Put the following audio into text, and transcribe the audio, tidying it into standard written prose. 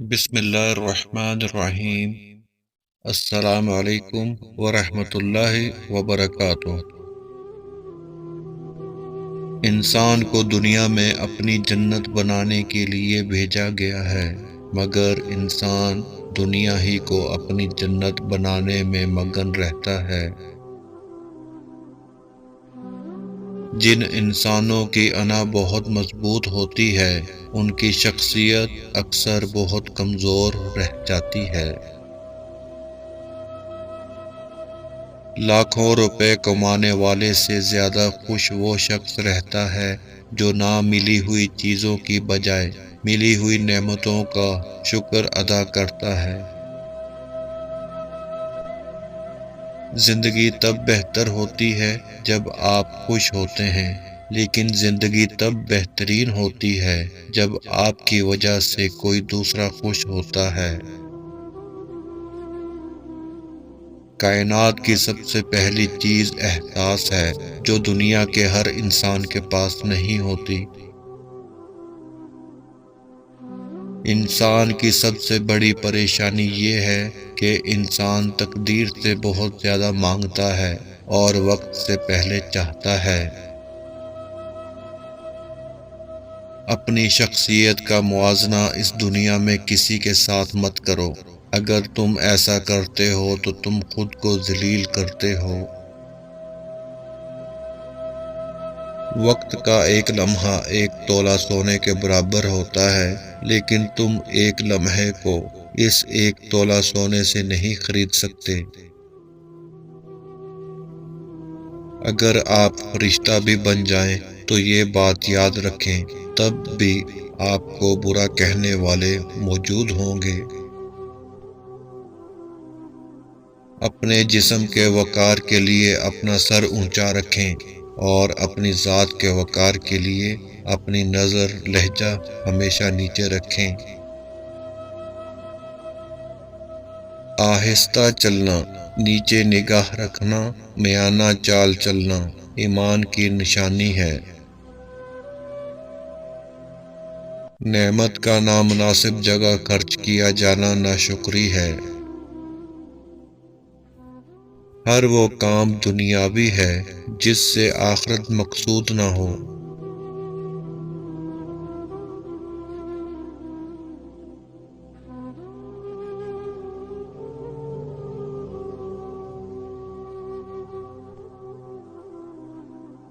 بسم اللہ الرحمن الرحیم۔ السلام علیکم ورحمۃ اللہ وبرکاتہ۔ انسان کو دنیا میں اپنی جنت بنانے کے لیے بھیجا گیا ہے، مگر انسان دنیا ہی کو اپنی جنت بنانے میں مگن رہتا ہے۔ جن انسانوں کی انا بہت مضبوط ہوتی ہے، ان کی شخصیت اکثر بہت کمزور رہ جاتی ہے۔ لاکھوں روپے کمانے والے سے زیادہ خوش وہ شخص رہتا ہے جو نہ ملی ہوئی چیزوں کی بجائے ملی ہوئی نعمتوں کا شکر ادا کرتا ہے۔ زندگی تب بہتر ہوتی ہے جب آپ خوش ہوتے ہیں، لیکن زندگی تب بہترین ہوتی ہے جب آپ کی وجہ سے کوئی دوسرا خوش ہوتا ہے۔ کائنات کی سب سے پہلی چیز احساس ہے، جو دنیا کے ہر انسان کے پاس نہیں ہوتی۔ انسان کی سب سے بڑی پریشانی یہ ہے کہ انسان تقدیر سے بہت زیادہ مانگتا ہے اور وقت سے پہلے چاہتا ہے۔ اپنی شخصیت کا موازنہ اس دنیا میں کسی کے ساتھ مت کرو۔ اگر تم ایسا کرتے ہو تو تم خود کو ذلیل کرتے ہو۔ وقت کا ایک لمحہ ایک تولہ سونے کے برابر ہوتا ہے، لیکن تم ایک لمحے کو اس ایک تولہ سونے سے نہیں خرید سکتے۔ اگر آپ فرشتہ بھی بن جائیں تو یہ بات یاد رکھیں، تب بھی آپ کو برا کہنے والے موجود ہوں گے۔ اپنے جسم کے وقار کے لیے اپنا سر اونچا رکھیں اور اپنی ذات کے وقار کے لیے اپنی نظر لہجہ ہمیشہ نیچے رکھیں۔ آہستہ چلنا، نیچے نگاہ رکھنا، میانہ چال چلنا ایمان کی نشانی ہے۔ نعمت کا نامناسب جگہ خرچ کیا جانا ناشکری ہے۔ ہر وہ کام دنیاوی ہے جس سے آخرت مقصود نہ ہو۔